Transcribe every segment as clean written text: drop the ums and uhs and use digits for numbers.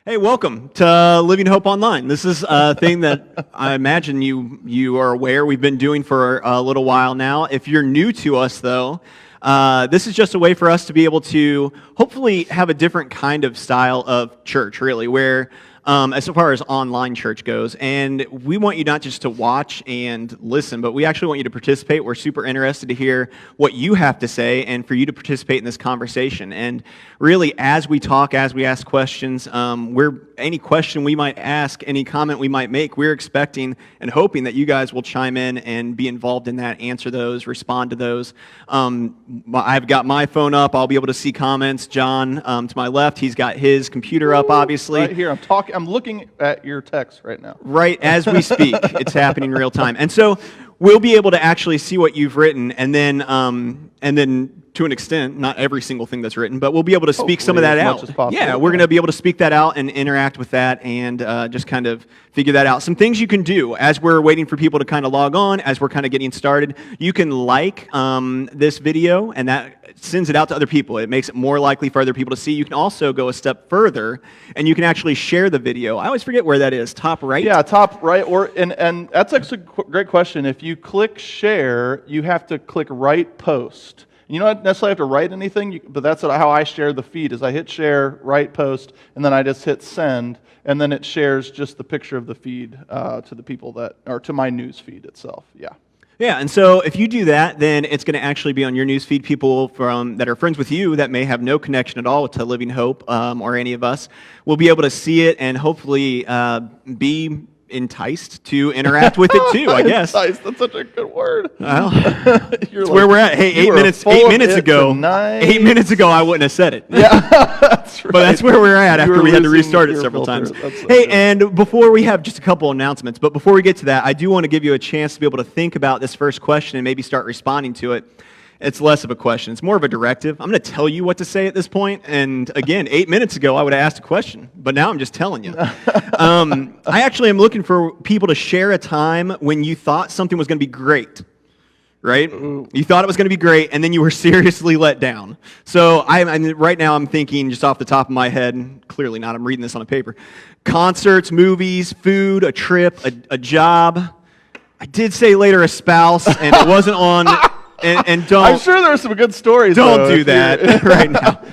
Hey, welcome to Living Hope Online. This is a thing that I imagine you are aware we've been doing for a little while now. If you're new to us, though, this is just a way for us to be able to hopefully have a different kind of style of church, really, where as far as online church goes. And we want you not just to watch and listen, but we actually want you to participate. We're super interested to hear what you have to say and for you to participate in this conversation. And really, as we talk, as we ask questions, any question we might ask, any comment we might make, we're expecting and hoping that you guys will chime in and be involved in that, answer those, respond to those. I've got my phone up. I'll be able to see comments. John, to my left, he's got his computer up, obviously. Right here, I'm looking at your text right now. Right as we speak, it's happening in real time. And so we'll be able to actually see what you've written, and then to an extent, not every single thing that's written, but we'll be able to speak some of that out. Yeah, we're going to be able to speak that out and interact with that and just kind of figure that out. Some things you can do as we're waiting for people to kind of log on, as we're kind of getting started. You can like this video, and that sends it out to other people. It makes it more likely for other people to see. You can also go a step further, and you can actually share the video. I always forget where that is. Top right? Yeah, top right. And that's actually a great question. If you click share, you have to click right post. You don't necessarily have to write anything, but that's how I share the feed, is I hit share, right post, and then I just hit send, and then it shares just the picture of the feed to the people to my news feed itself. Yeah. Yeah, and so if you do that, then it's going to actually be on your newsfeed. People that are friends with you that may have no connection at all to Living Hope or any of us will be able to see it and hopefully be enticed to interact with it too, I guess. Enticed, that's such a good word. Well, that's where we're at. Hey, 8 minutes ago, tonight. 8 minutes ago, I wouldn't have said it. Yeah, that's right. But that's where we're at after we had to restart it several times. Hey, and before we have just a couple announcements, but before we get to that, I do want to give you a chance to be able to think about this first question and maybe start responding to it. It's less of a question. It's more of a directive. I'm going to tell you what to say at this point. And again, 8 minutes ago, I would have asked a question, but now I'm just telling you. I actually am looking for people to share a time when you thought something was going to be great, right? Ooh. You thought it was going to be great, and then you were seriously let down. So right now I'm thinking just off the top of my head, clearly not, I'm reading this on a paper, concerts, movies, food, a trip, a job. I did say later a spouse, and it wasn't on... And don't. I'm sure there are some good stories. Don't do that right now.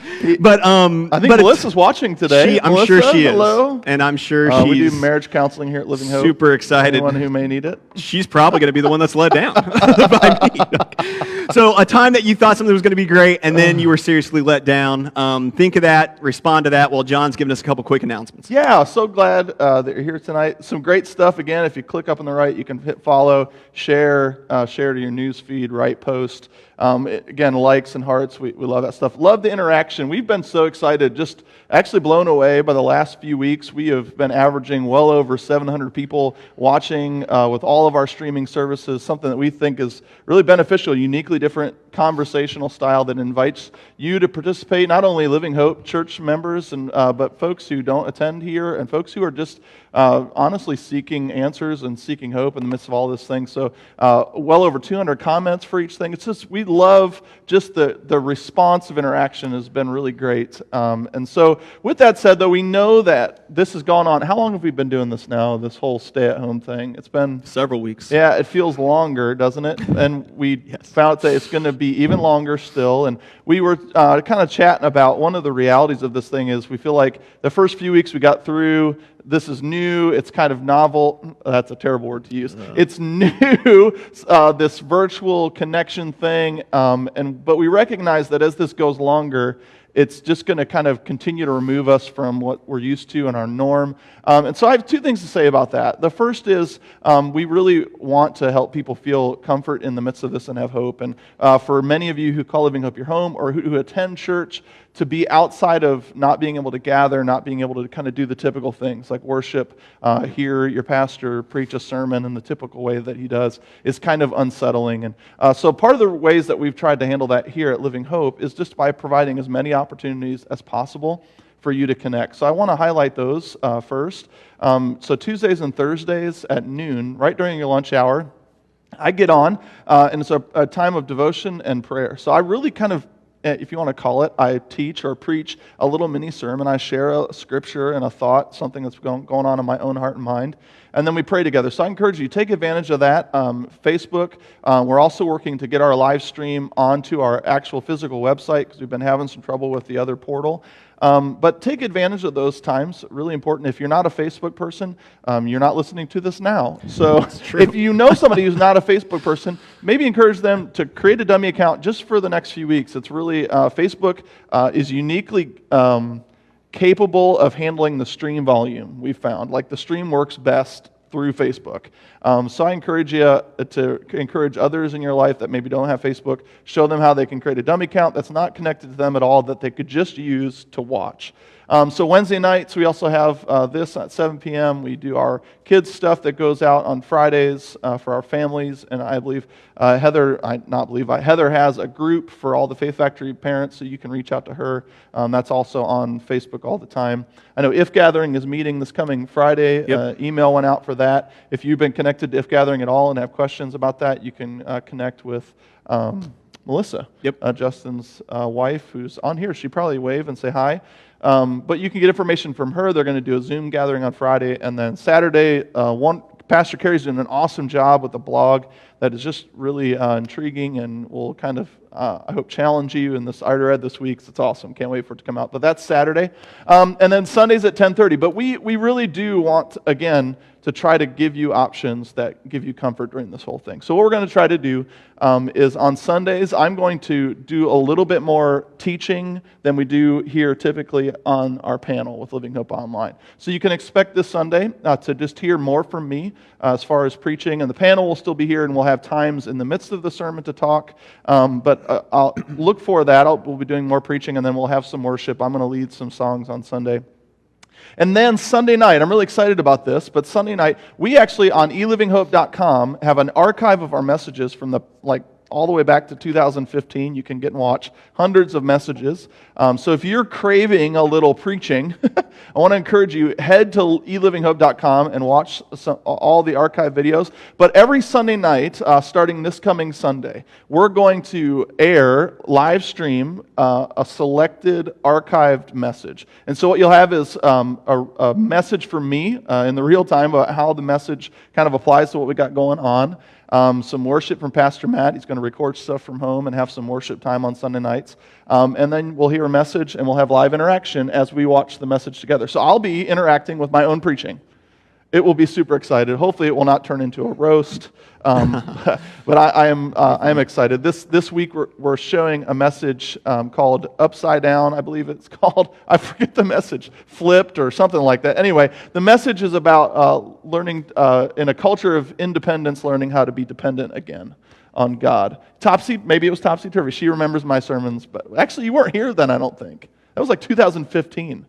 But I think Melissa's watching today. I'm sure she is. Hello. And I'm sure we she's do marriage counseling here at Living Hope. Super excited. Anyone who may need it. She's probably going to be the one that's let down by me. So a time that you thought something was going to be great, and then you were seriously let down. Think of that. Respond to that while John's giving us a couple quick announcements. Yeah, so glad that you're here tonight. Some great stuff. Again, if you click up on the right, you can hit follow, share to your news feed, right post. Again, likes and hearts, we love that stuff. Love the interaction. We've been so excited, just actually blown away by the last few weeks. We have been averaging well over 700 people watching with all of our streaming services, something that we think is really beneficial, uniquely different conversational style that invites you to participate, not only Living Hope church members, but folks who don't attend here and folks who are just honestly seeking answers and seeking hope in the midst of all this thing. So well over 200 comments for each thing. It's just, we love just the responsive interaction has been really great. And so with that said, though, we know that this has gone on. How long have we been doing this now, this whole stay-at-home thing? It's been several weeks. Yeah, it feels longer, doesn't it? And we found out that it's going to be even longer still. And we were kind of chatting about one of the realities of this thing is we feel like the first few weeks we got through, this is new, it's kind of novel. That's a terrible word to use. It's new, this virtual connection thing. But we recognize that as this goes longer, it's just going to kind of continue to remove us from what we're used to and our norm. And so I have two things to say about that. The first is we really want to help people feel comfort in the midst of this and have hope. And for many of you who call Living Hope your home or who attend church, to be outside of not being able to gather, not being able to kind of do the typical things like worship, hear your pastor preach a sermon in the typical way that he does, is kind of unsettling. And so part of the ways that we've tried to handle that here at Living Hope is just by providing as many opportunities as possible for you to connect. So I want to highlight those first. So Tuesdays and Thursdays at noon, right during your lunch hour, I get on, and it's a time of devotion and prayer. So I really kind of if you want to call it, I teach or preach a little mini sermon. I share a scripture and a thought, something that's going on in my own heart and mind. And then we pray together. So I encourage you, take advantage of that. Facebook, we're also working to get our live stream onto our actual physical website because we've been having some trouble with the other portal. But take advantage of those times. Really important. If you're not a Facebook person, you're not listening to this now. So if you know somebody who's not a Facebook person, maybe encourage them to create a dummy account just for the next few weeks. It's really, Facebook is uniquely capable of handling the stream volume, we've found. Like the stream works best through Facebook. So I encourage you to encourage others in your life that maybe don't have Facebook, show them how they can create a dummy account that's not connected to them at all, that they could just use to watch. So Wednesday nights, we also have this at 7 p.m. We do our kids stuff that goes out on Fridays for our families. And I believe Heather has a group for all the Faith Factory parents, so you can reach out to her. That's also on Facebook all the time. I know If Gathering is meeting this coming Friday. Yep. Email went out for that. If you've been connected to If Gathering at all and have questions about that, you can connect with Melissa, Justin's wife, who's on here. She'd probably wave and say hi. But you can get information from her. They're going to do a Zoom gathering on Friday. And then Saturday, Pastor Carey's doing an awesome job with the blog that is just really intriguing and will kind of, I hope, challenge you in this. I already read this week, so it's awesome. Can't wait for it to come out. But that's Saturday. And then Sundays at 10:30. But we really do want, again, to try to give you options that give you comfort during this whole thing. So what we're going to try to do is on Sundays, I'm going to do a little bit more teaching than we do here typically on our panel with Living Hope Online. So you can expect this Sunday to just hear more from me as far as preaching, and the panel will still be here, and we'll have times in the midst of the sermon to talk. But I'll look for that. We'll be doing more preaching, and then we'll have some worship. I'm going to lead some songs on Sunday. And then Sunday night, I'm really excited about this, but Sunday night, we actually on elivinghope.com have an archive of our messages from all the way back to 2015. You can get and watch hundreds of messages. So if you're craving a little preaching, I want to encourage you, head to elivinghope.com and watch all the archive videos. But every Sunday night, starting this coming Sunday, we're going to live stream a selected archived message. And so what you'll have is a message from me in the real time about how the message kind of applies to what we got going on. Some worship from Pastor Matt. He's going to record stuff from home and have some worship time on Sunday nights. And then we'll hear a message and we'll have live interaction as we watch the message together. So I'll be interacting with my own preaching. It will be super excited. Hopefully it will not turn into a roast. But I am excited. This week we're showing a message called Upside Down, I believe it's called. I forget the message. Flipped or something like that. Anyway, the message is about learning in a culture of independence, learning how to be dependent again on God. Maybe it was topsy-turvy. She remembers my sermons, but actually you weren't here then, I don't think. That was like 2015.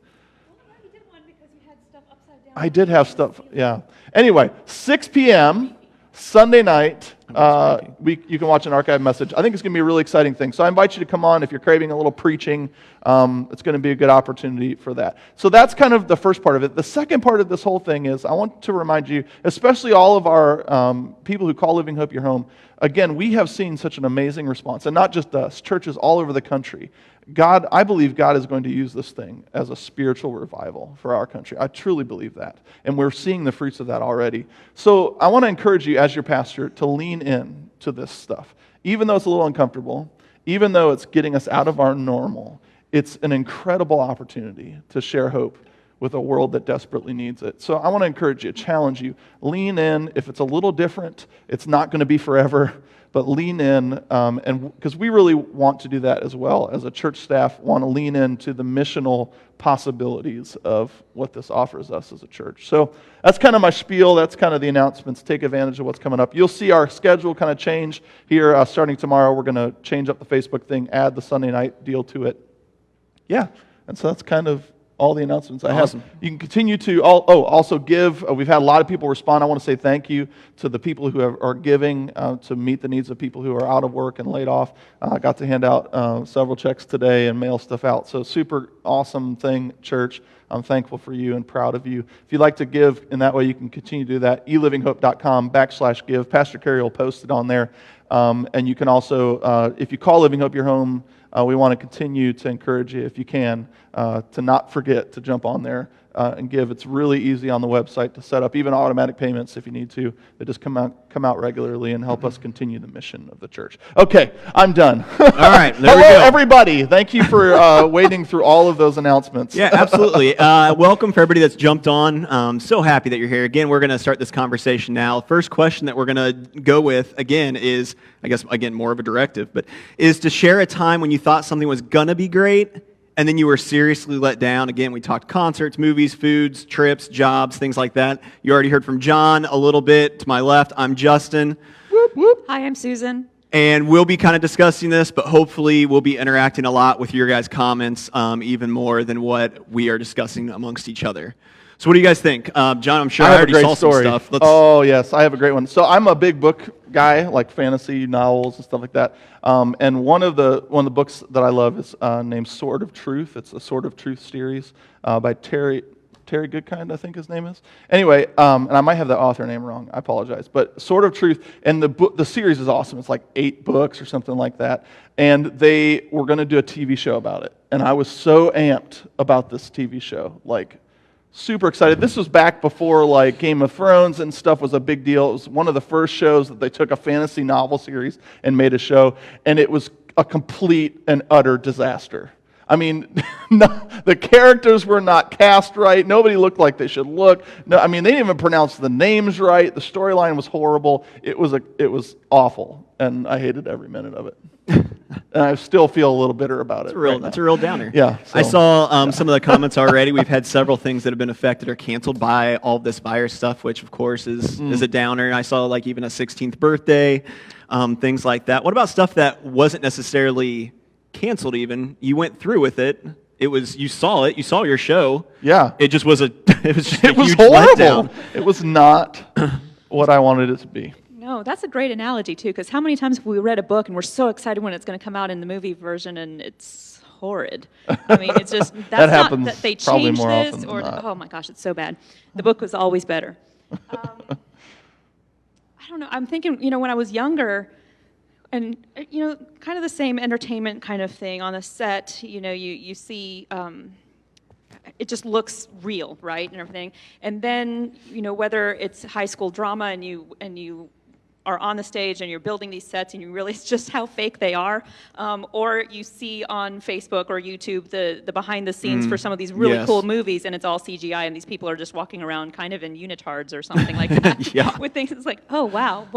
I did have stuff, yeah. Anyway, 6 p.m. Sunday night, you can watch an archive message. I think it's going to be a really exciting thing. So I invite you to come on if you're craving a little preaching. It's going to be a good opportunity for that. So that's kind of the first part of it. The second part of this whole thing is I want to remind you, especially all of our people who call Living Hope your home, again, we have seen such an amazing response, and not just us, churches all over the country. I believe God is going to use this thing as a spiritual revival for our country. I truly believe that. And we're seeing the fruits of that already. So I want to encourage you as your pastor to lean in to this stuff. Even though it's a little uncomfortable, even though it's getting us out of our normal, it's an incredible opportunity to share hope with a world that desperately needs it. So I want to encourage you, challenge you, lean in. If it's a little different, it's not going to be forever. But lean in, and because we really want to do that as well. As a church staff, want to lean into the missional possibilities of what this offers us as a church. So that's kind of my spiel. That's kind of the announcements. Take advantage of what's coming up. You'll see our schedule kind of change here. Starting tomorrow, we're going to change up the Facebook thing, add the Sunday night deal to it. Yeah, and so that's kind of all the announcements I have. You can continue to also give. We've had a lot of people respond. I want to say thank you to the people who are giving to meet the needs of people who are out of work and laid off. I got to hand out several checks today and mail stuff out. So super awesome thing, church. I'm thankful for you and proud of you. If you'd like to give in that way, you can continue to do that. elivinghope.com/give. Pastor Carey will post it on there. And you can also, if you call Living Hope your home, we want to continue to encourage you, if you can, to not forget to jump on there and give. It's really easy on the website to set up, even automatic payments if you need to. They just come out regularly and help us continue the mission of the church. Okay, I'm done. All right, there Hello, we go. everybody. Thank you for wading through all of those announcements. Yeah, absolutely. Welcome for everybody that's jumped on. So happy that you're here. Again, we're going to start this conversation now. First question that we're going to go with, again, is, I guess, again, more of a directive, but is to share a time when you thought something was going to be great, and then you were seriously let down. Again, we talked concerts, movies, foods, trips, jobs, things like that. You already heard from John a little bit. To my left, I'm Justin. Whoop, whoop. Hi, I'm Susan. And we'll be kind of discussing this, but hopefully we'll be interacting a lot with your guys' comments, even more than what we are discussing amongst each other. So what do you guys think? John, I'm sure I have a already great saw story. some stuff. Oh, yes, I have a great one. So I'm a big book guy, like fantasy novels and stuff like that. And one of the books that I love is named Sword of Truth. It's a Sword of Truth series by Terry Goodkind, I think his name is. Anyway, and I might have the author name wrong. I apologize. But Sword of Truth, and the series is awesome. It's like 8 books or something like that. And they were going to do a TV show about it. And I was so amped about this TV show, like super excited. This was back before like Game of Thrones and stuff was a big deal. It was one of the first shows that they took a fantasy novel series and made a show, and it was a complete and utter disaster. I mean, the characters were not cast right. Nobody looked like they should look. No, I mean, they didn't even pronounce the names right. The storyline was horrible. It was awful, and I hated every minute of it. And I still feel a little bitter about it. That's a real downer. Yeah. I saw some of the comments already. We've had several things that have been affected or canceled by all of this virus stuff, which of course is a downer. I saw like even a 16th birthday, things like that. What about stuff that wasn't necessarily canceled even? You went through with it. You saw your show. Yeah. It just was it was huge horrible. letdown. It was not what I wanted it to be. No, that's a great analogy, too, because how many times have we read a book and we're so excited when it's going to come out in the movie version and it's horrid? I mean, it's just, that's That not happens that they probably changed more this, often than or, not. oh my gosh, it's so bad. The book was always better. I don't know, I'm thinking, when I was younger, and, kind of the same entertainment kind of thing on a set, you see, it just looks real, right, and everything. And then, whether it's high school drama and you are on the stage and you're building these sets and you realize just how fake they are, or you see on Facebook or YouTube the behind the scenes for some of these really cool movies, and it's all CGI and these people are just walking around kind of in unitards or something like that. Yeah. With things, it's like, oh wow,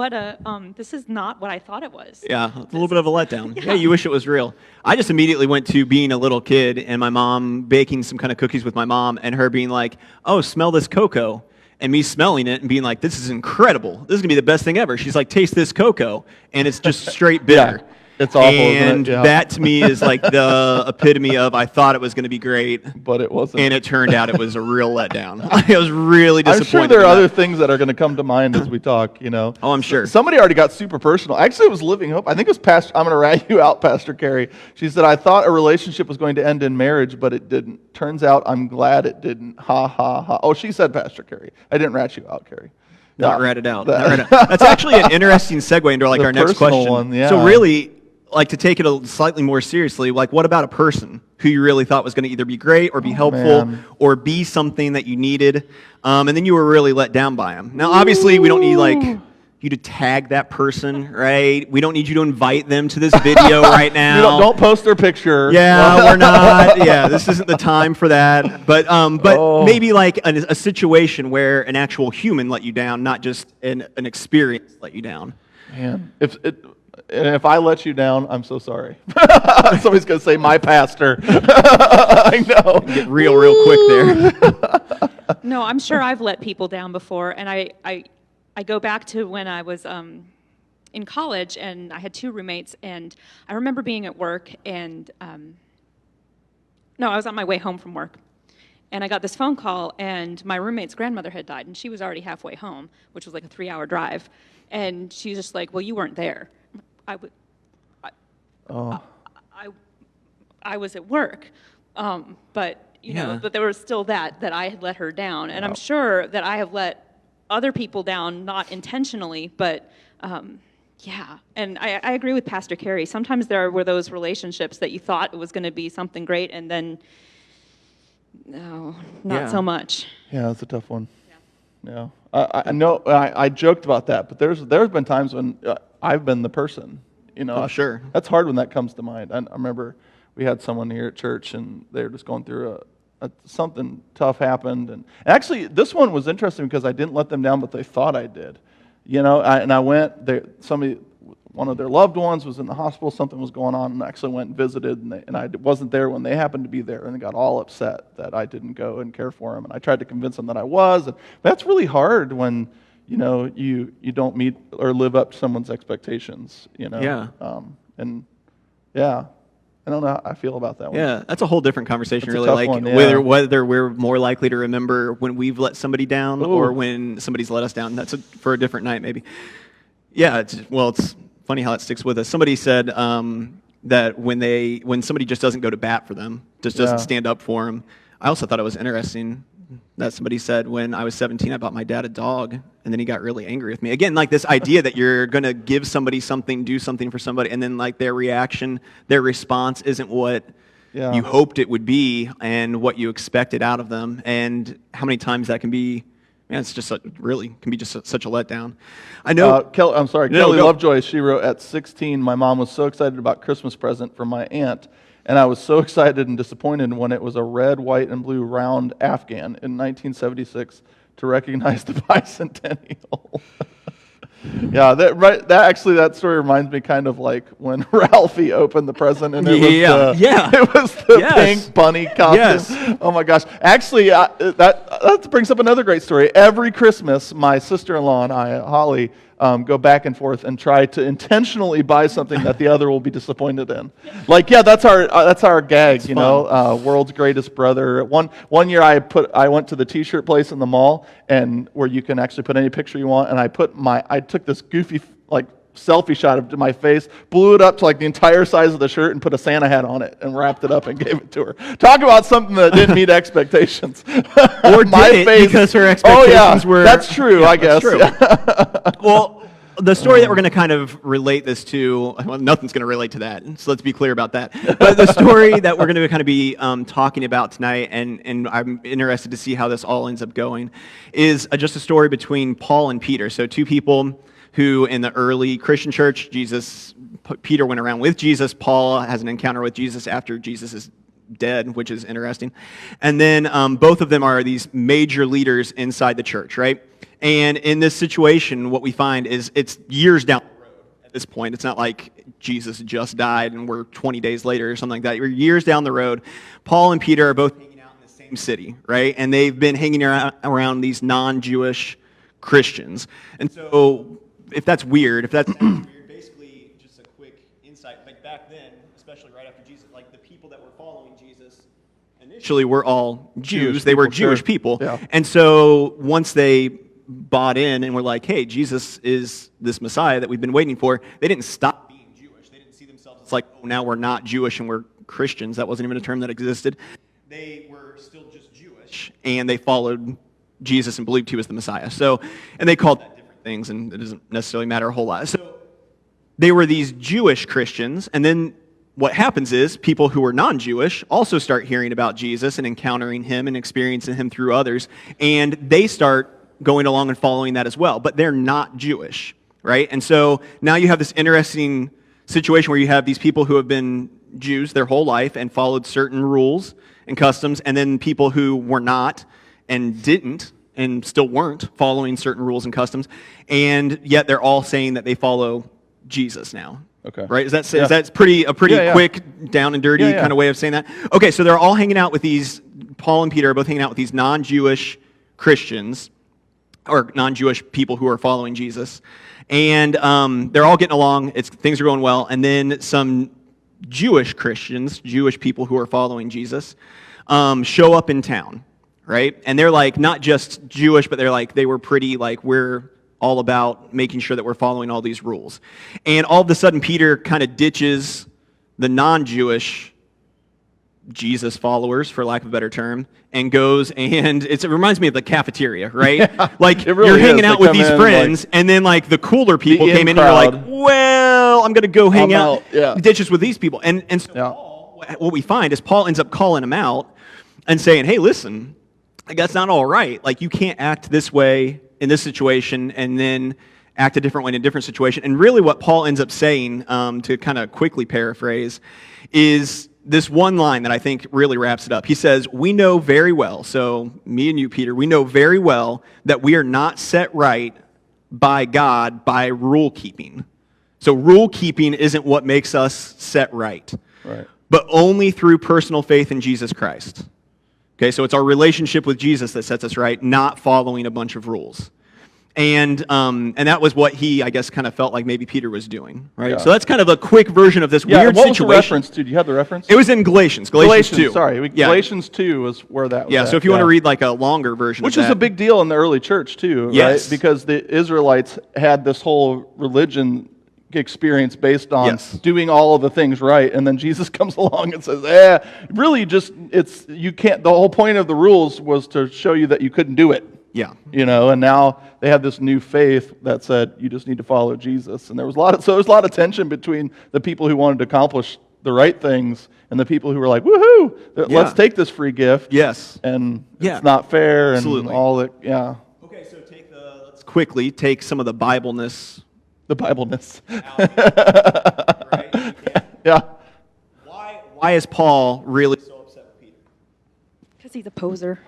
this is not what I thought it was. Yeah, a little bit of a letdown. Yeah, you wish it was real. I just immediately went to being a little kid and my mom baking some kind of cookies with my mom and her being like, oh, smell this cocoa. And me smelling it and being like, this is incredible. This is going to be the best thing ever. She's like, taste this cocoa. And it's just straight bitter. Yeah, it's awful, and isn't it? Yeah. that to me is like the epitome of I thought it was going to be great. But it wasn't. And it turned out it was a real letdown. I was really I'm disappointed. sure there are in that. other things that are going to come to mind as we talk, Oh, I'm sure. Somebody already got super personal. Actually, it was Living Hope. I think it was I'm going to rat you out, Pastor Carrie. She said, I thought a relationship was going to end in marriage, but it didn't. Turns out I'm glad it didn't. Ha, ha, ha. Oh, she said Pastor Carrie. I didn't rat you out, Carrie. Not ratted out. That's actually an interesting segue into like The our next personal question. one, yeah. So really, like to take it slightly more seriously, like what about a person who you really thought was going to either be great or be helpful man. or be something that you needed, and then you were really let down by them? Now, obviously, we don't need like you to tag that person, right? We don't need you to invite them to this video right now. You don't post their picture. Yeah, we're not. Yeah, this isn't the time for that. But maybe like a situation where an actual human let you down, not just an experience let you down. Man, if I let you down, I'm so sorry. Somebody's going to say, my pastor. I know. Get real quick there. No, I'm sure I've let people down before, and I go back to when I was in college, and I had 2 roommates, and I remember being at work, and I was on my way home from work, and I got this phone call, and my roommate's grandmother had died, and she was already halfway home, which was like a 3-hour drive, and she's just like, well, you weren't there. I was at work, but but there was still that I had let her down, and I'm sure that I have let other people down, not intentionally, but Yeah, and I agree with Pastor Carey. Sometimes there were those relationships that you thought it was going to be something great, and then, no, not so much. Yeah, that's a tough one. Yeah. I know I joked about that, but there's been times when I've been the person. Sure. That's hard when that comes to mind. I remember we had someone here at church, and they were just going through something tough happened. And actually, this one was interesting because I didn't let them down, but they thought I did. And I went there. One of their loved ones was in the hospital. Something was going on, and I actually went and visited. And I wasn't there when they happened to be there, and they got all upset that I didn't go and care for them. And I tried to convince them that I was. And that's really hard when you don't meet or live up to someone's expectations. Yeah. And yeah. I don't know how I feel about that one. Yeah, that's a whole different conversation, That's a really. tough Like one, yeah. whether we're more likely to remember when we've let somebody down Ooh. or when somebody's let us down. That's for a different night, maybe. Yeah, it's funny how it sticks with us. Somebody said that when somebody just doesn't go to bat for them, just doesn't stand up for them. I also thought it was interesting that somebody said when I was 17, I bought my dad a dog, and then he got really angry with me. Again, like this idea that you're going to give somebody something, do something for somebody, and then like their reaction, their response isn't what you hoped it would be and what you expected out of them. And how many times that can be, man, it's just really can be just such a letdown. I know. Kelly go. Lovejoy, she wrote, at 16, my mom was so excited about Christmas present from my aunt, and I was so excited and disappointed when it was a red, white, and blue round Afghan in 1976 to recognize the bicentennial. Yeah, that story reminds me kind of like when Ralphie opened the present and it was the pink bunny costume. Yes. Oh my gosh. Actually, that brings up another great story. Every Christmas, my sister-in-law and I, Holly, go back and forth and try to intentionally buy something that the other will be disappointed in. Like, that's our gag, world's greatest brother. One year I went to the T-shirt place in the mall, and where you can actually put any picture you want, and I took this goofy selfie shot of my face, blew it up to like the entire size of the shirt, and put a Santa hat on it and wrapped it up and gave it to her. Talk about something that didn't meet expectations. Or did it because her expectations were... That's true, I guess. True. Well, the story that we're going to kind of relate this to, well, nothing's going to relate to that, so let's be clear about that. But the story that we're going to kind of be talking about tonight, and I'm interested to see how this all ends up going, is just a story between Paul and Peter. So two people who in the early Christian church, Peter went around with Jesus. Paul has an encounter with Jesus after Jesus is dead, which is interesting. And then both of them are these major leaders inside the church, right? And in this situation, what we find is it's years down the road at this point. It's not like Jesus just died and we're 20 days later or something like that. We're years down the road. Paul and Peter are both hanging out in the same city, right? And they've been hanging around these non-Jewish Christians. And so if that's weird, basically just a quick insight. Like back then, especially right after Jesus, like the people that were following Jesus initially were all Jews. They were Jewish people. Yeah. And so once they bought in and were like, hey, Jesus is this Messiah that we've been waiting for, they didn't stop being Jewish. They didn't see themselves as like, oh, now we're not Jewish and we're Christians. That wasn't even a term that existed. They were still just Jewish, and they followed Jesus and believed he was the Messiah. So, and they called that different things, and it doesn't necessarily matter a whole lot. So they were these Jewish Christians, and then what happens is people who are non-Jewish also start hearing about Jesus and encountering him and experiencing him through others, and they start going along and following that as well, but they're not Jewish, right? And so now you have this interesting situation where you have these people who have been Jews their whole life and followed certain rules and customs, and then people who were not and didn't and still weren't following certain rules and customs, and yet they're all saying that they follow Jesus now. Okay. Right? Is that a pretty quick, down and dirty kind of way of saying that? Okay, so they're all hanging out with these, Paul and Peter are both hanging out with these non-Jewish Christians, or non-Jewish people who are following Jesus, and they're all getting along. Things are going well, and then some Jewish Christians, Jewish people who are following Jesus, show up in town, right? And they're like not just Jewish, but they were pretty like, we're all about making sure that we're following all these rules. And all of a sudden, Peter kind of ditches the non-Jewish Jesus followers, for lack of a better term, and goes and it reminds me of the cafeteria, right? Like it really you're hanging is. out They with come these in, friends, and then like the cooler people the came in, and in-crowd. you're like, well, I'm going to go hang I'm out, out, yeah. ditches with these people. And so Yeah. Paul, what we find is Paul ends up calling him out and saying, hey, listen, like, that's not all right. Like you can't act this way in this situation and then act a different way in a different situation. And really what Paul ends up saying, to kind of quickly paraphrase, is this one line that I think really wraps it up. He says, we know very well, so me and you, Peter, we know very well that we are not set right by God by rule keeping. So rule keeping isn't what makes us set right. Right. But only through personal faith in Jesus Christ. Okay, so it's our relationship with Jesus that sets us right, not following a bunch of rules. And that was what he, I guess, kind of felt like maybe Peter was doing, right? Yeah. So that's kind of a quick version of this Yeah, weird what was the situation. reference to? Do you have the reference? It was in Galatians 2. Sorry, Yeah. Galatians 2 is where that was Yeah, at, so if you want to read like a longer version Which of is that. a big deal in the early church too, Yes. right? Because the Israelites had this whole religion experience based on Yes. doing all of the things right, and then Jesus comes along and says, really just, you can't, the whole point of the rules was to show you that you couldn't do it. Yeah. And now they have this new faith that said you just need to follow Jesus. And there was a lot of tension between the people who wanted to accomplish the right things and the people who were like, woohoo, let's take this free gift. Yes. And Yeah. it's not fair and Absolutely. all that, yeah. Okay, so let's quickly take some of the Bibleness. The Bibleness. Right? Yeah. Why is Paul really so upset with Peter? Because he's a poser.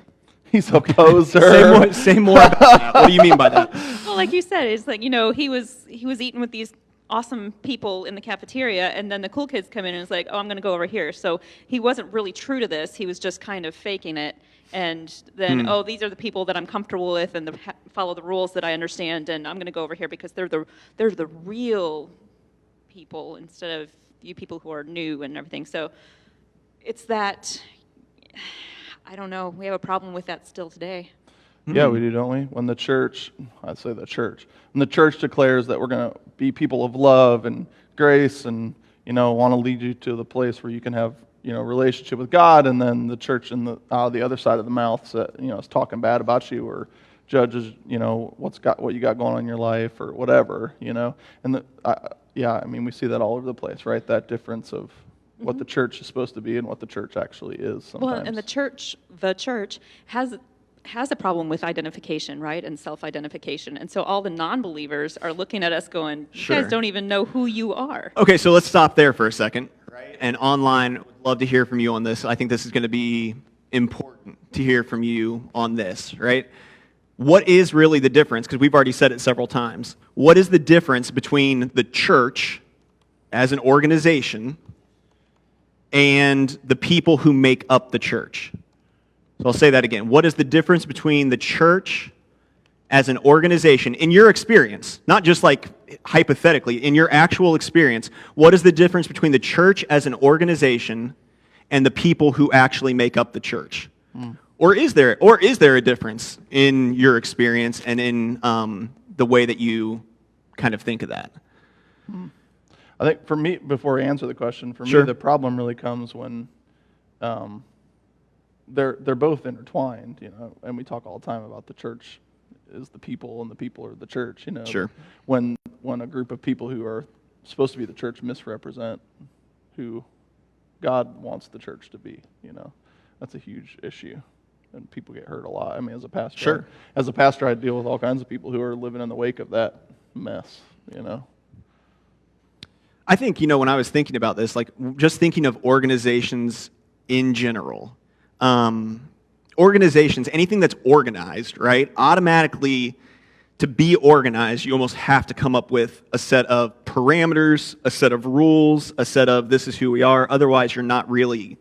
He's a poser. Say more about that. What do you mean by that? Well, like you said, it's like, he was eating with these awesome people in the cafeteria, and then the cool kids come in and it's like, oh, I'm going to go over here. So he wasn't really true to this. He was just kind of faking it. And then, oh, these are the people that I'm comfortable with and follow the rules that I understand, and I'm going to go over here because they're the real people instead of you people who are new and everything. So it's that, I don't know, we have a problem with that still today. Yeah, we do, don't we? When the church, when the church declares that we're going to be people of love and grace and, want to lead you to the place where you can have, relationship with God, and then the church in the other side of the mouth, is talking bad about you or judges, what you got going on in your life or whatever, And we see that all over the place, right? That difference of what the church is supposed to be and what the church actually is sometimes. Well, and the church has a problem with identification, right, and self-identification. And so all the non-believers are looking at us going, you Sure. guys don't even know who you are. Okay, so let's stop there for a second. Right? And online, would love to hear from you on this. I think this is going to be important to hear from you on this, right? What is really the difference? Because we've already said it several times. What is the difference between the church as an organization and the people who make up the church? So I'll say that again. What is the difference between the church as an organization, in your experience, not just like hypothetically, in your actual experience, what is the difference between the church as an organization and the people who actually make up the church? Or is there a difference in your experience and in the way that you kind of think of that? I think for me, before I answer the question, for Sure. me the problem really comes when they're both intertwined, and we talk all the time about the church is the people and the people are the church, Sure. When a group of people who are supposed to be the church misrepresent who God wants the church to be, that's a huge issue. And people get hurt a lot. I mean, as a pastor, Sure. I deal with all kinds of people who are living in the wake of that mess, I think, when I was thinking about this, like just thinking of organizations in general, organizations, anything that's organized, right? Automatically, to be organized, you almost have to come up with a set of parameters, a set of rules, a set of this is who we are. Otherwise, you're not really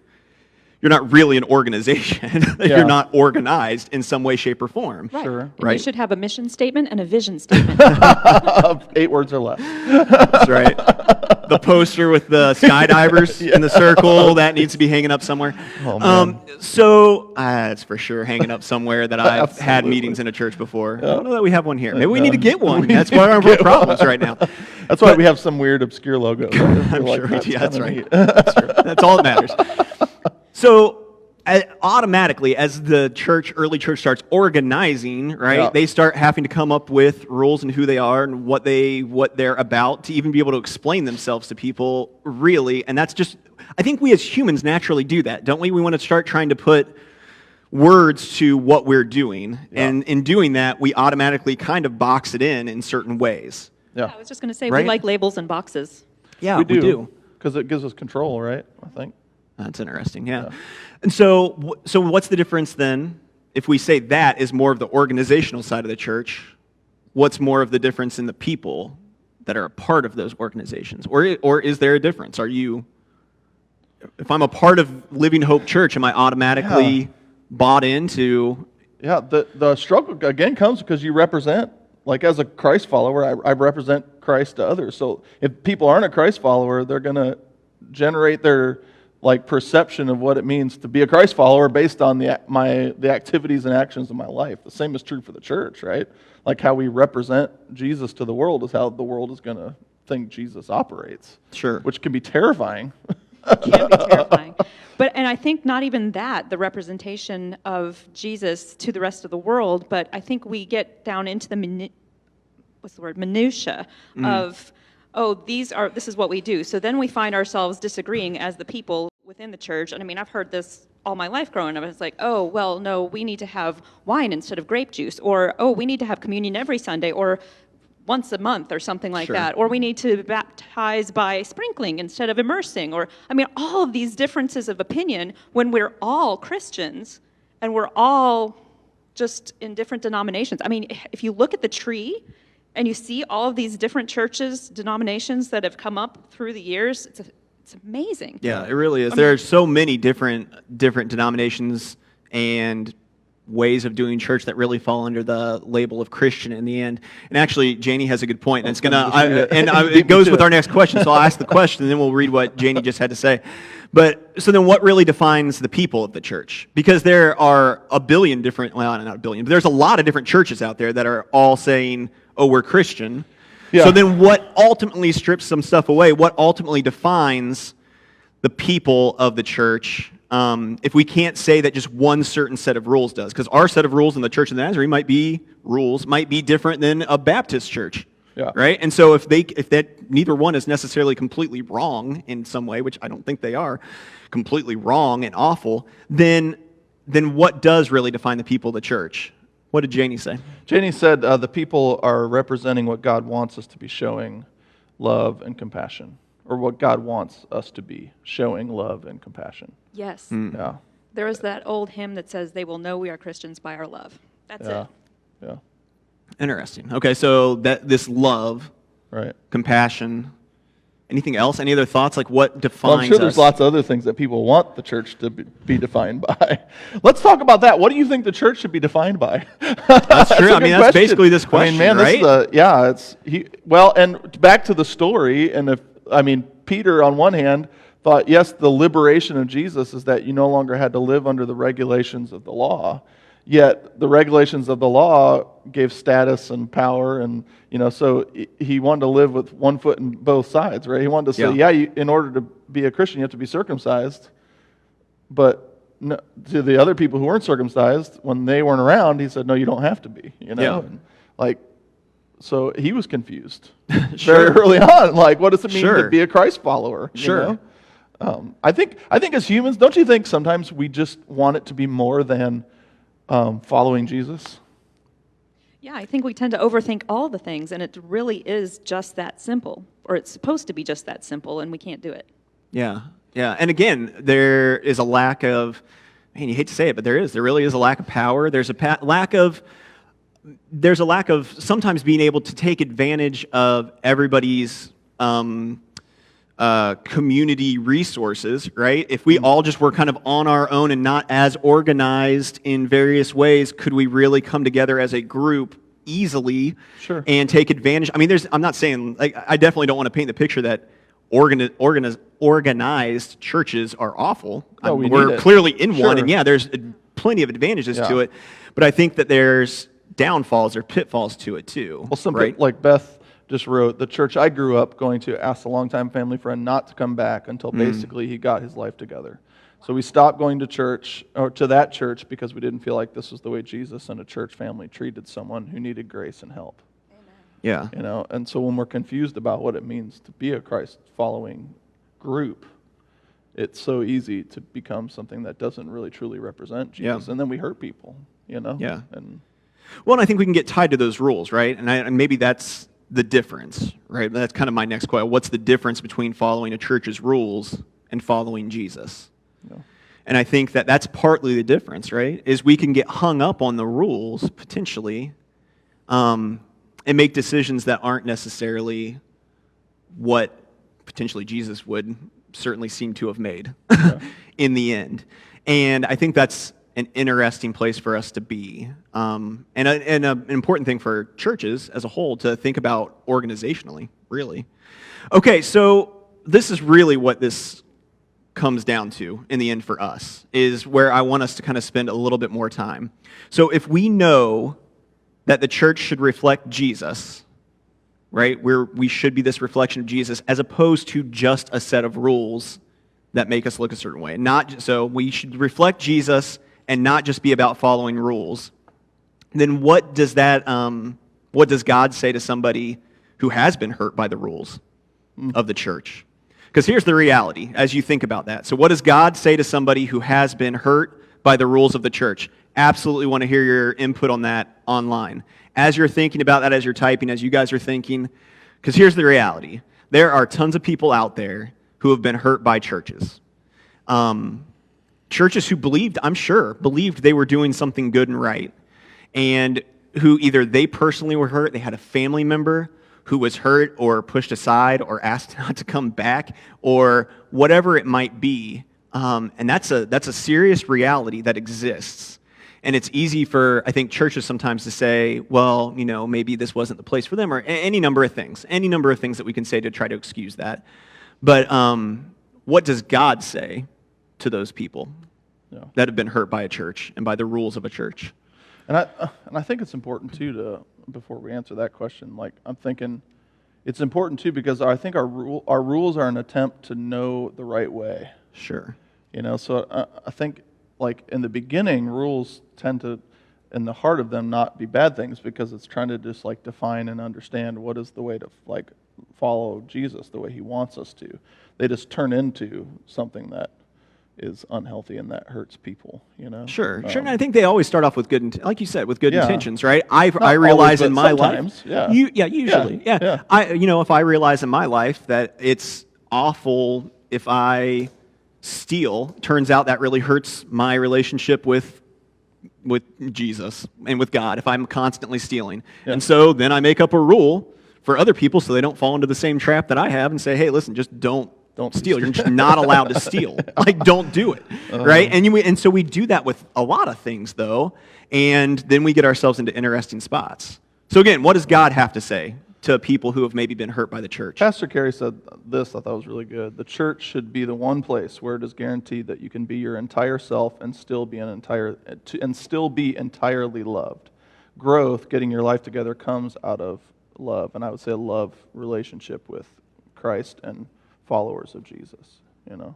an organization. Yeah. You're not organized in some way, shape, or form. Right. Sure. And Right. you should have a mission statement and a vision statement. 8 words or less. That's right. The poster with the skydivers in the circle, that needs to be hanging up somewhere. Oh, man. So it's for sure hanging up somewhere that I've had Absolutely. meetings in a church before. I don't know that we have one here. Maybe we need to No. get one. That's why we're having problems right now. That's why we have some weird obscure logo. I'm sure we do. That's right. That's true. That's all that matters. So automatically, as the early church starts organizing, right, Yeah. they start having to come up with rules and who they are and what they're about to even be able to explain themselves to people, really. And that's just, I think we as humans naturally do that, don't we? We want to start trying to put words to what we're doing. Yeah. And in doing that, we automatically kind of box it in certain ways. Yeah, I was just going to say, Right? we like labels and boxes. Yeah, we do. Because it gives us control, right? I think. That's interesting, yeah. And so what's the difference then, if we say that is more of the organizational side of the church, what's more of the difference in the people that are a part of those organizations? Or is there a difference? If I'm a part of Living Hope Church, am I automatically bought into... Yeah, the struggle, again, comes because you represent, like as a Christ follower, I represent Christ to others. So if people aren't a Christ follower, they're going to generate their perception of what it means to be a Christ follower based on the activities and actions of my life. The same is true for the church, right? Like how we represent Jesus to the world is how the world is going to think Jesus operates. Sure. Which can be terrifying. It can be terrifying. And I think not even that, the representation of Jesus to the rest of the world, but I think we get down into the minutia of, this is what we do. So then we find ourselves disagreeing as the people within the church. And I mean, I've heard this all my life growing up. It's like, oh, well, no, we need to have wine instead of grape juice. Or, oh, we need to have communion every Sunday or once a month or something like Sure. that. Or we need to baptize by sprinkling instead of immersing. Or, I mean, all of these differences of opinion when we're all Christians and we're all just in different denominations. I mean, if you look at the tree and you see all of these different churches, denominations that have come up through the years, it's amazing. Yeah, it really is. There are so many different denominations and ways of doing church that really fall under the label of Christian in the end. And actually, Janie has a good point, and it goes with our next question. So I'll ask the question, and then we'll read what Janie just had to say. But so then, what really defines the people of the church? Because there are a billion different, well, not a billion, but there's a lot of different churches out there that are all saying, "Oh, we're Christian." Yeah. So then, what ultimately strips some stuff away? What ultimately defines the people of the church? If we can't say that just one certain set of rules does, because our set of rules in the Church of the Nazarene might be different than a Baptist church, right? And so if that neither one is necessarily completely wrong in some way, which I don't think they are, completely wrong and awful, then what does really define the people of the church? What did Janie say? Janie said the people are representing what God wants us to be showing, love and compassion. Or what God wants us to be, showing love and compassion. Yes. Yeah. There is that old hymn that says, "They will know we are Christians by our love." That's it. Yeah. Interesting. Okay, so this love, Right. compassion, anything else? Any other thoughts? Like what defines Well, I'm sure there's us? lots of other things that people want the church to be defined by. Let's talk about that. What do you think the church should be defined by? That's true. I mean, that's basically this question, man, right? And back to the story, and Peter on one hand thought, yes, the liberation of Jesus is that you no longer had to live under the regulations of the law. Yet the regulations of the law gave status and power, and so he wanted to live with one foot in both sides, right? He wanted to say, in order to be a Christian, you have to be circumcised. But no, to the other people who weren't circumcised, when they weren't around, he said, no, you don't have to be. Yeah. So he was confused Sure. very early on. What does it mean Sure. to be a Christ follower? Sure. I think as humans, don't you think sometimes we just want it to be more than following Jesus? Yeah, I think we tend to overthink all the things, and it really is just that simple, or it's supposed to be just that simple, and we can't do it. Yeah. And again, there is a lack of, man, you hate to say it, but there really is a lack of power. There's a lack of sometimes being able to take advantage of everybody's community resources, right? If we all just were kind of on our own and not as organized in various ways, could we really come together as a group easily and take advantage? I mean, I'm not saying, I definitely don't want to paint the picture that organized churches are awful. No, we're clearly in one, Sure. and there's plenty of advantages to it, but I think that there's downfalls or pitfalls to it too. Well, right? like Beth just wrote, the church I grew up going to asked a longtime family friend not to come back until basically he got his life together. So we stopped going to church, or to that church, because we didn't feel like this was the way Jesus and a church family treated someone who needed grace and help. Yeah. You know, and so when we're confused about what it means to be a Christ-following group, it's so easy to become something that doesn't really truly represent Jesus, Yeah. and then we hurt people, you know? Yeah. And Well, and I think we can get tied to those rules, right? And maybe that's the difference, right? That's kind of my next question. What's the difference between following a church's rules and following Jesus? you know, And I think that that's partly the difference, right? Is we can get hung up on the rules, potentially, and make decisions that aren't necessarily what potentially Jesus would certainly seem to have made in the end. And I think that's an interesting place for us to be. And an important thing for churches as a whole to think about organizationally, really. Okay, so this is really what this comes down to in the end for us, is where I want us to kind of spend a little bit more time. So if we know that the church should reflect Jesus, right, where we should be this reflection of Jesus as opposed to just a set of rules that make us look a certain way. So we should reflect Jesus and not just be about following rules. Then what does God say to somebody who has been hurt by the rules of the church? Because here's the reality as you think about that. So what does God say to somebody who has been hurt by the rules of the church? Absolutely want to hear your input on that online. As you're thinking about that, as you're typing, as you guys are thinking, because here's the reality. There are tons of people out there who have been hurt by churches. Churches who believed they were doing something good and right, and who either they personally were hurt, they had a family member who was hurt or pushed aside or asked not to come back, or whatever it might be. And that's a serious reality that exists. And it's easy for, I think, churches sometimes to say, well, you know, maybe this wasn't the place for them, or any number of things that we can say to try to excuse that. But what does God say to those people that have been hurt by a church and by the rules of a church? And I think it's important too before we answer that question. Like, I'm thinking it's important too because I think our rules are an attempt to know the right way. Sure. You know, so I think like in the beginning, rules tend to, in the heart of them, not be bad things because it's trying to just like define and understand what is the way to like follow Jesus the way He wants us to. They just turn into something that is unhealthy and that hurts people, you know? Sure. And I think they always start off with good, like you said, with good Yeah. intentions, right? I Not realize always, in but my sometimes, life, yeah. Usually, yeah. Yeah. If I realize in my life that it's awful if I steal, turns out that really hurts my relationship with Jesus and with God if I'm constantly stealing. Yeah. And so then I make up a rule for other people so they don't fall into the same trap that I have and say, hey, listen, just don't steal. You're just not allowed to steal. Like, don't do it, right? And so we do that with a lot of things, though, and then we get ourselves into interesting spots. So again, what does God have to say to people who have maybe been hurt by the church? Pastor Carey said this, I thought was really good. The church should be the one place where it is guaranteed that you can be your entire self and still be entirely loved. Growth, getting your life together, comes out of love, and I would say a love relationship with Christ and followers of Jesus. You know,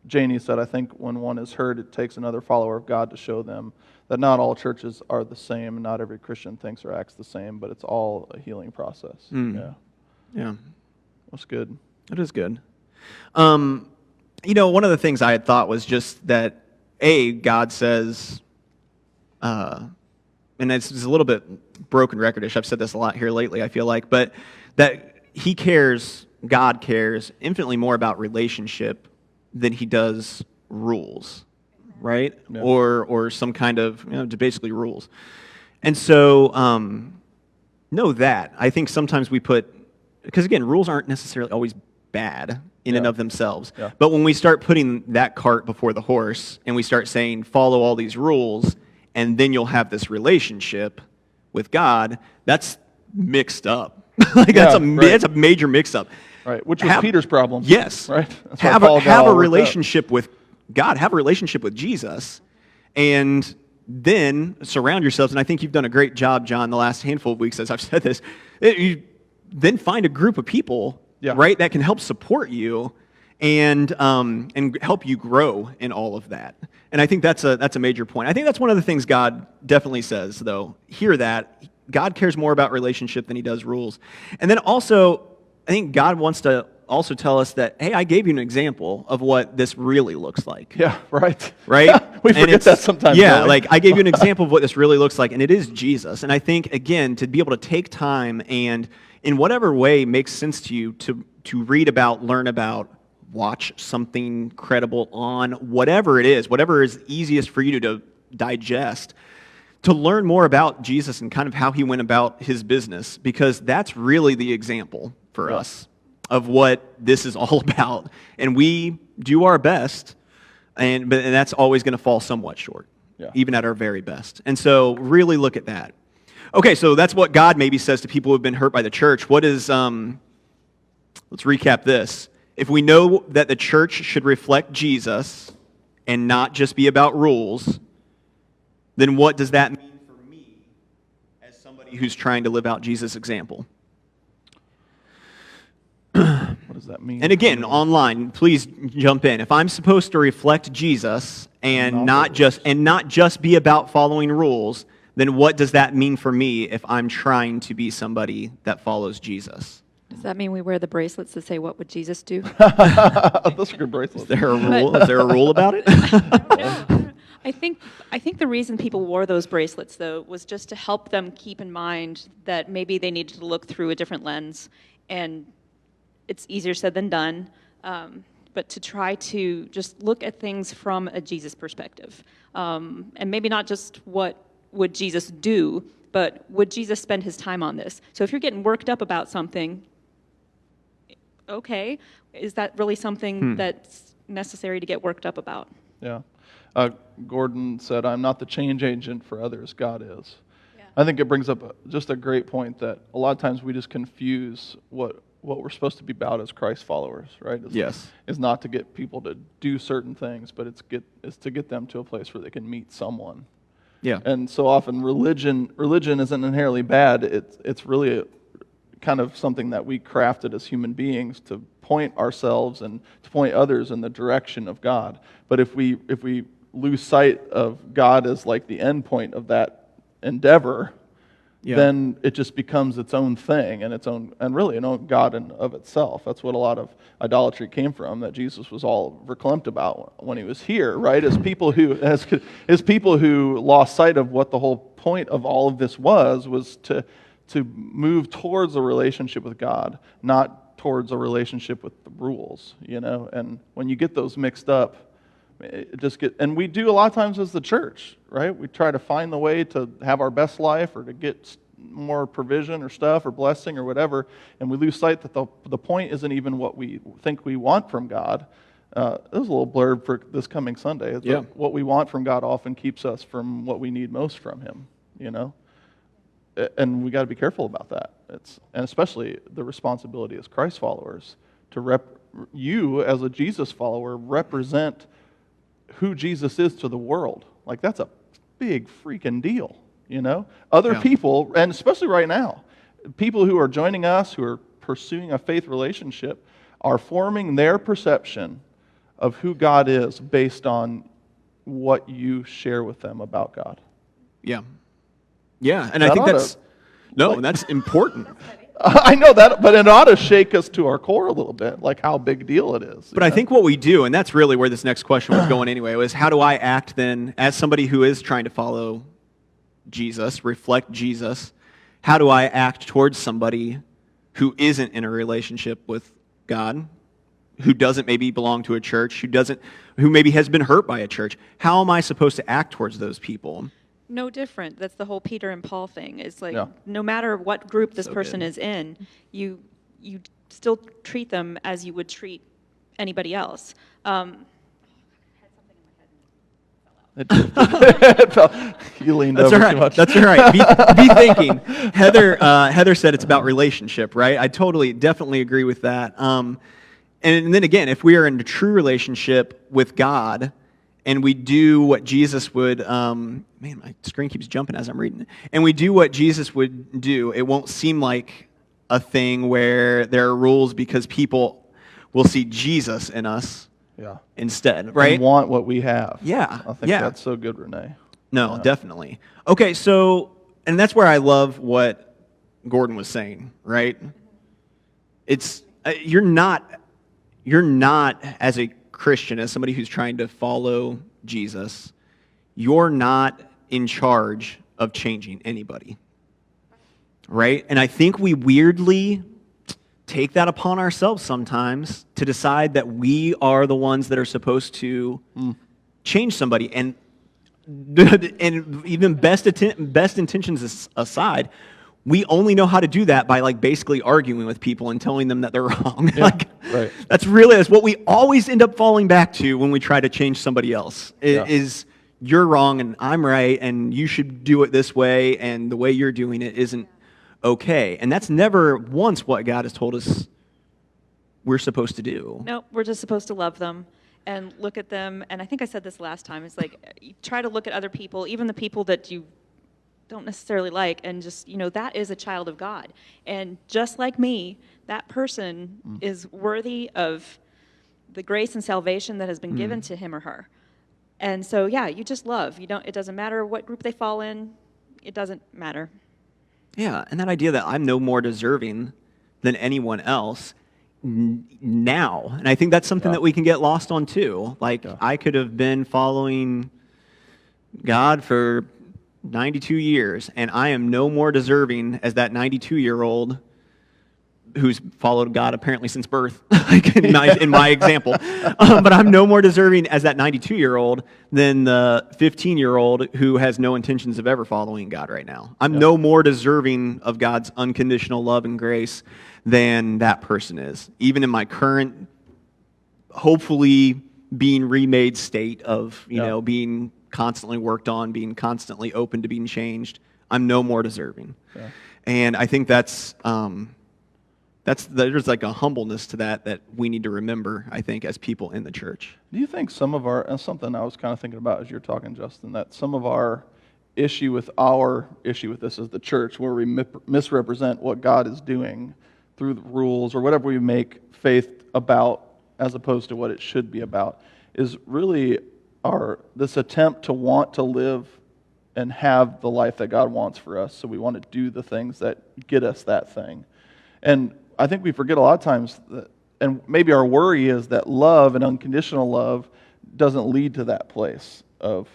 Janie said, I think when one is hurt, it takes another follower of God to show them that not all churches are the same, and not every Christian thinks or acts the same, but it's all a healing process. Yeah. That's good. It is good. One of the things I had thought was just that, God says, and it's a little bit broken recordish, I've said this a lot here lately, I feel like, but that God cares infinitely more about relationship than He does rules, right? Yeah. Or some kind of, basically rules. And so, know that. I think sometimes because again, rules aren't necessarily always bad in and of themselves. Yeah. But when we start putting that cart before the horse and we start saying, follow all these rules, and then you'll have this relationship with God, that's mixed up. That's a major mix-up. Right, which was Peter's problem. Yes. Right? Have a relationship with God, have a relationship with Jesus, and then surround yourselves, and I think you've done a great job, John, the last handful of weeks as I've said this. then find a group of people, Yeah. right, that can help support you and help you grow in all of that. And I think that's a major point. I think that's one of the things God definitely says, though. Hear that. God cares more about relationship than he does rules. And then also, I think God wants to also tell us that, hey, I gave you an example of what this really looks like. Yeah, right. Right? We And forget it's- that sometimes. Yeah, don't we? like I gave you an example of what this really looks like, and it is Jesus. And I think, again, to be able to take time and in whatever way makes sense to you to read about, learn about, watch something credible on, whatever it is, whatever is easiest for you to digest, to learn more about Jesus and kind of how he went about his business, because that's really the example for us of what this is all about. And we do our best, and that's always going to fall somewhat short, even at our very best. And so really look at that. Okay, so that's what God maybe says to people who have been hurt by the church. What is, let's recap this. If we know that the church should reflect Jesus and not just be about rules, then what does that mean for me as somebody who's trying to live out Jesus' example? What does that mean? And again, online, please jump in. If I'm supposed to reflect Jesus and not just be about following rules, then what does that mean for me if I'm trying to be somebody that follows Jesus? Does that mean we wear the bracelets that say, "What would Jesus do"? Those are good bracelets. Is there a rule? Is there a rule about it? I think the reason people wore those bracelets, though, was just to help them keep in mind that maybe they needed to look through a different lens, and it's easier said than done. But to try to just look at things from a Jesus perspective, and maybe not just what would Jesus do, but would Jesus spend his time on this? So if you're getting worked up about something, okay, is that really something that's necessary to get worked up about? Yeah. Gordon said, "I'm not the change agent for others, God is." Yeah. I think it brings up just a great point that a lot of times we just confuse what we're supposed to be about as Christ followers, right? Is not to get people to do certain things, but it's to get them to a place where they can meet someone. Yeah. And so often religion isn't inherently bad. It's really kind of something that we crafted as human beings to point ourselves and to point others in the direction of God. But if we lose sight of God as like the end point of that endeavor, then it just becomes its own thing and really an own God in of itself. That's what a lot of idolatry came from, that Jesus was all verklempt about when he was here, right? As people who lost sight of what the whole point of all of this was to move towards a relationship with God, not towards a relationship with the rules, And when you get those mixed up, and we do a lot of times as the church, right? We try to find the way to have our best life or to get more provision or stuff or blessing or whatever, and we lose sight that the point isn't even what we think we want from God. This is a little blurb for this coming Sunday. What we want from God often keeps us from what we need most from Him, And we got to be careful about that. And especially the responsibility as Christ followers to you as a Jesus follower represent who Jesus is to the world. Like, that's a big freaking deal, Other people, and especially right now, people who are joining us, who are pursuing a faith relationship, are forming their perception of who God is based on what you share with them about God. Yeah. Yeah, and I think that's important. I know that, but it ought to shake us to our core a little bit, like how big a deal it is. But I think what we do, and that's really where this next question was going anyway, was how do I act then as somebody who is trying to follow Jesus, reflect Jesus? How do I act towards somebody who isn't in a relationship with God, who doesn't maybe belong to a church, who maybe has been hurt by a church? How am I supposed to act towards those people? No different. That's the whole Peter and Paul thing. It's like, no matter what group this person is in, you still treat them as you would treat anybody else. I had something in my head. You leaned over too much. That's all right. Be thinking. Heather said it's about relationship, right? I definitely agree with that. And then again, if we are in a true relationship with God, and we do what Jesus would, man, my screen keeps jumping as I'm reading it. And we do what Jesus would do, it won't seem like a thing where there are rules because people will see Jesus in us Yeah. instead, right? And want what we have. Yeah, I think yeah. that's so good, Renee. No, definitely. Okay, so, and that's where I love what Gordon was saying, right? It's, you're not, as a Christian, as somebody who's trying to follow Jesus, you're not in charge of changing anybody, right? And I think we weirdly take that upon ourselves sometimes to decide that we are the ones that are supposed to change somebody. And even best intentions aside, we only know how to do that by like basically arguing with people and telling them that they're wrong. Yeah, right. That's what we always end up falling back to when we try to change somebody else. Is you're wrong and I'm right and you should do it this way and the way you're doing it isn't okay. And that's never once what God has told us we're supposed to do. No, we're just supposed to love them and look at them. And I think I said this last time. It's like, you try to look at other people, even the people that you don't necessarily like, and just, that is a child of God. And just like me, that person is worthy of the grace and salvation that has been given to him or her. And so, yeah, you just love. It doesn't matter what group they fall in. It doesn't matter. Yeah, and that idea that I'm no more deserving than anyone else now. And I think that's something that we can get lost on too. Like, I could have been following God for 92 years, and I am no more deserving as that 92-year-old who's followed God apparently since birth, like in my example. But I'm no more deserving as that 92-year-old than the 15-year-old who has no intentions of ever following God right now. I'm no more deserving of God's unconditional love and grace than that person is. Even in my current, hopefully being remade state of, being constantly worked on, being constantly open to being changed, I'm no more deserving. Yeah. And I think there's like a humbleness to that we need to remember, I think, as people in the church. Do you think some of our, and something I was kind of thinking about as you're talking, Justin, that some of our issue with this as the church, where we misrepresent what God is doing through the rules or whatever we make faith about as opposed to what it should be about, is really this attempt to want to live and have the life that God wants for us. So we want to do the things that get us that thing. And I think we forget a lot of times that, and maybe our worry is that love and unconditional love doesn't lead to that place of,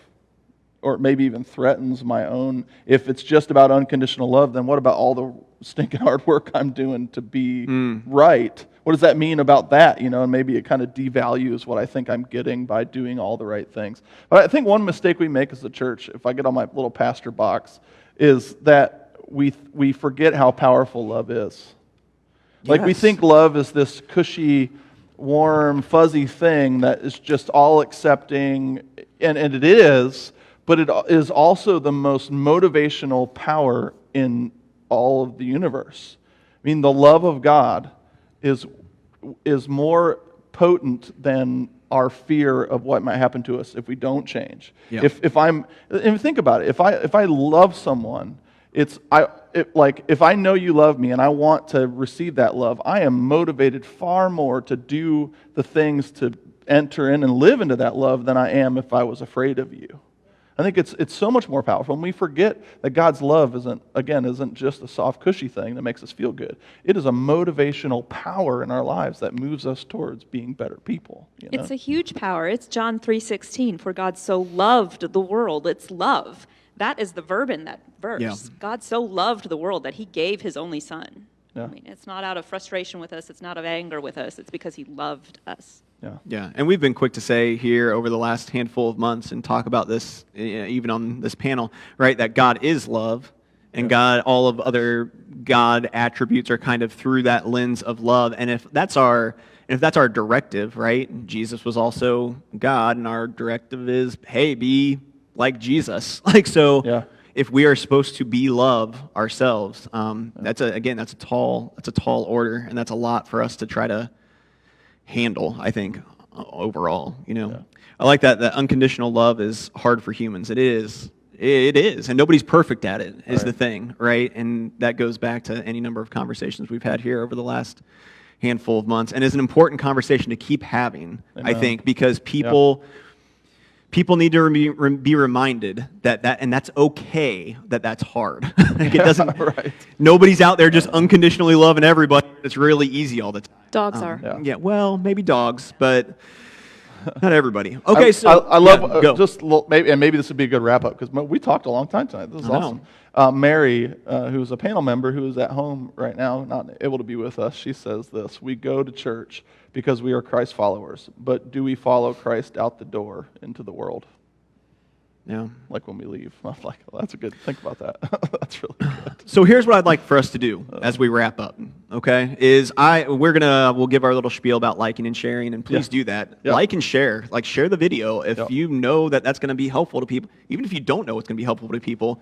or maybe even threatens my own. If it's just about unconditional love, then what about all the stinking hard work I'm doing to be right? What does that mean about that? And maybe it kind of devalues what I think I'm getting by doing all the right things. But I think one mistake we make as a church, if I get on my little pastor box, is that we forget how powerful love is. Like, we think love is this cushy, warm, fuzzy thing that is just all accepting, and it is, but it is also the most motivational power in all of the universe. I mean, the love of God is more potent than our fear of what might happen to us if we don't change. Yeah. And think about it, if I love someone, if I know you love me and I want to receive that love, I am motivated far more to do the things to enter in and live into that love than I am if I was afraid of you. I think it's so much more powerful. And we forget that God's love isn't just a soft, cushy thing that makes us feel good. It is a motivational power in our lives that moves us towards being better people. It's a huge power. It's John 3:16, for God so loved the world. It's love. That is the verb in that verse. Yeah. God so loved the world that he gave his only son. Yeah. I mean, it's not out of frustration with us. It's not of anger with us. It's because he loved us. Yeah, and we've been quick to say here over the last handful of months and talk about this even on this panel, right, that God is love, and God, all of other God attributes are kind of through that lens of love. And if that's our directive, right, Jesus was also God, and our directive is, hey, be like Jesus. If we are supposed to be love ourselves, that's a tall order, and that's a lot for us to try to handle, I think, overall. I like that unconditional love is hard for humans. It is. It is, and nobody's perfect at it, is Right. the thing, right? And that goes back to any number of conversations we've had here over the last handful of months, and is an important conversation to keep having, I Amen. think, because people need to be reminded and that's okay that that's hard. Like it doesn't. Right. Nobody's out there just unconditionally loving everybody. It's really easy all the time. Dogs are. Yeah. Well, maybe dogs, but not everybody. Okay, so I love yeah, go. maybe this would be a good wrap up because we talked a long time tonight. This is I know. awesome. Mary, who's a panel member who is at home right now, not able to be with us, she says this: "We go to church because we are Christ followers, but do we follow Christ out the door into the world? Yeah. Like when we leave." I'm like, well, that's a good. Think about that. That's really good. So here's what I'd like for us to do as we wrap up. Okay, we'll give our little spiel about liking and sharing, and please do that. Yeah. Like and share. Like share the video if Yep. you know that that's going to be helpful to people. Even if you don't know it's going to be helpful to people,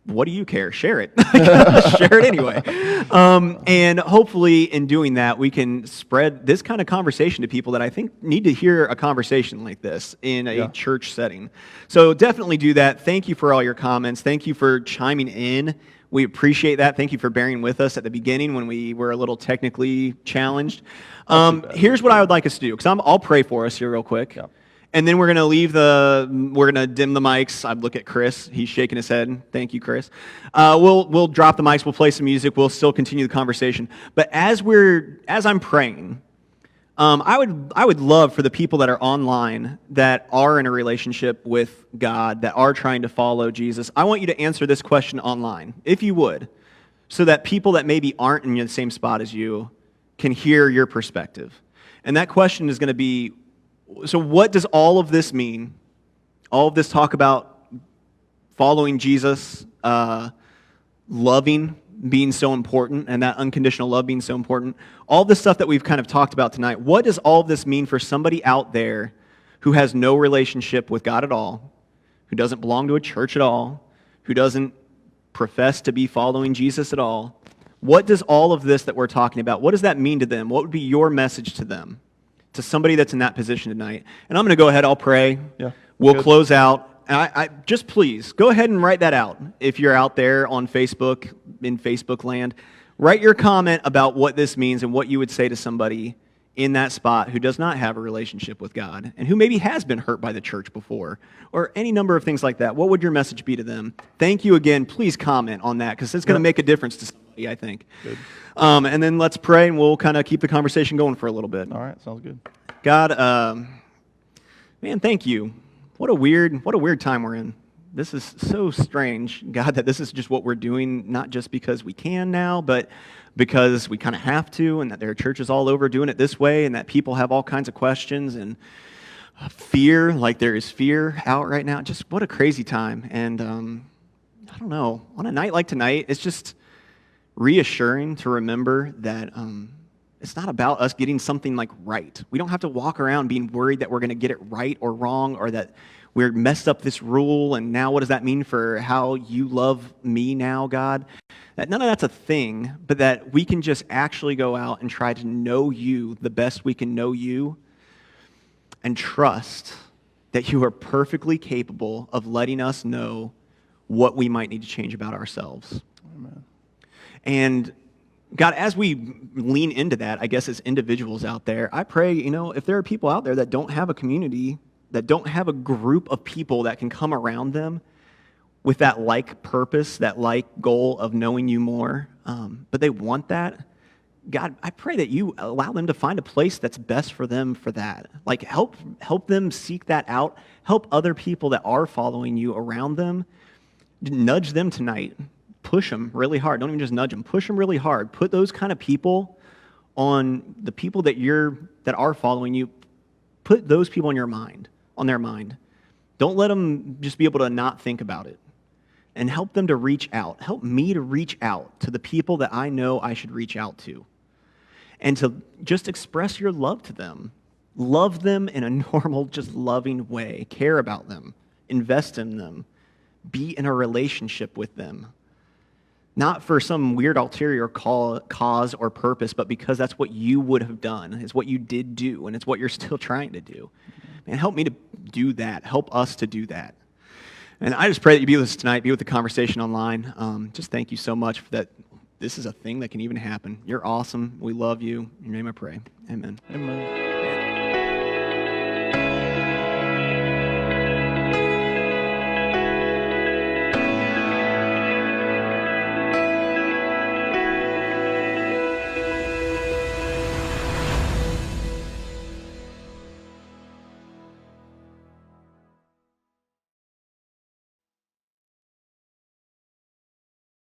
what do you care? Share it. Share it anyway. And hopefully in doing that, we can spread this kind of conversation to people that I think need to hear a conversation like this in a church setting. So definitely do that. Thank you for all your comments. Thank you for chiming in. We appreciate that. Thank you for bearing with us at the beginning when we were a little technically challenged. Here's what I would like us to do, because I'll pray for us here real quick. Yeah. And then we're going to dim the mics. I look at Chris. He's shaking his head. Thank you, Chris. We'll drop the mics. We'll play some music. We'll still continue the conversation. But as I'm praying, I would love for the people that are online that are in a relationship with God, that are trying to follow Jesus, I want you to answer this question online, if you would, so that people that maybe aren't in the same spot as you can hear your perspective. And that question is going to be, so what does all of this mean? All of this talk about following Jesus, loving being so important, and that unconditional love being so important, all this stuff that we've kind of talked about tonight, what does all of this mean for somebody out there who has no relationship with God at all, who doesn't belong to a church at all, who doesn't profess to be following Jesus at all? What does all of this that we're talking about, what does that mean to them? What would be your message to them, to somebody that's in that position tonight? And I'm going to go ahead, I'll pray. Yeah. We'll Good. close out. I just please go ahead and write that out. If you're out there on Facebook, in Facebook land, write your comment about what this means and what you would say to somebody in that spot who does not have a relationship with God and who maybe has been hurt by the church before, or any number of things like that. What would your message be to them? Thank you again. Please comment on that, because it's going to make a difference to somebody, I think. Good. And then let's pray, and we'll kind of keep the conversation going for a little bit. All right, sounds good. God, man, thank you. What a weird time we're in. This is so strange, God, that this is just what we're doing, not just because we can now, but because we kind of have to, and that there are churches all over doing it this way, and that people have all kinds of questions and fear, like there is fear out right now. Just what a crazy time. And I don't know, on a night like tonight, it's just reassuring to remember that it's not about us getting something like right. We don't have to walk around being worried that we're going to get it right or wrong, or that we're messed up this rule, and now what does that mean for how you love me now, God? That none of that's a thing, but that we can just actually go out and try to know you the best we can know you, and trust that you are perfectly capable of letting us know what we might need to change about ourselves. Amen. And God, as we lean into that, I guess as individuals out there, I pray, if there are people out there that don't have a community, that don't have a group of people that can come around them with that like purpose, that like goal of knowing you more, but they want that, God, I pray that you allow them to find a place that's best for them for that. Like help them seek that out. Help other people that are following you around them. Nudge them tonight. Push them really hard. Don't even just nudge them. Push them really hard. Put those kind of people on the people that are following you. Put those people on their mind. Don't let them just be able to not think about it. And help them to reach out. Help me to reach out to the people that I know I should reach out to. And to just express your love to them. Love them in a normal, just loving way. Care about them. Invest in them. Be in a relationship with them. Not for some weird ulterior cause or purpose, but because that's what you would have done. It's what you did do, and it's what you're still trying to do. Man, help me to do that. Help us to do that. And I just pray that you be with us tonight, be with the conversation online. Just thank you so much for that. This is a thing that can even happen. You're awesome. We love you. In your name I pray. Amen. Amen.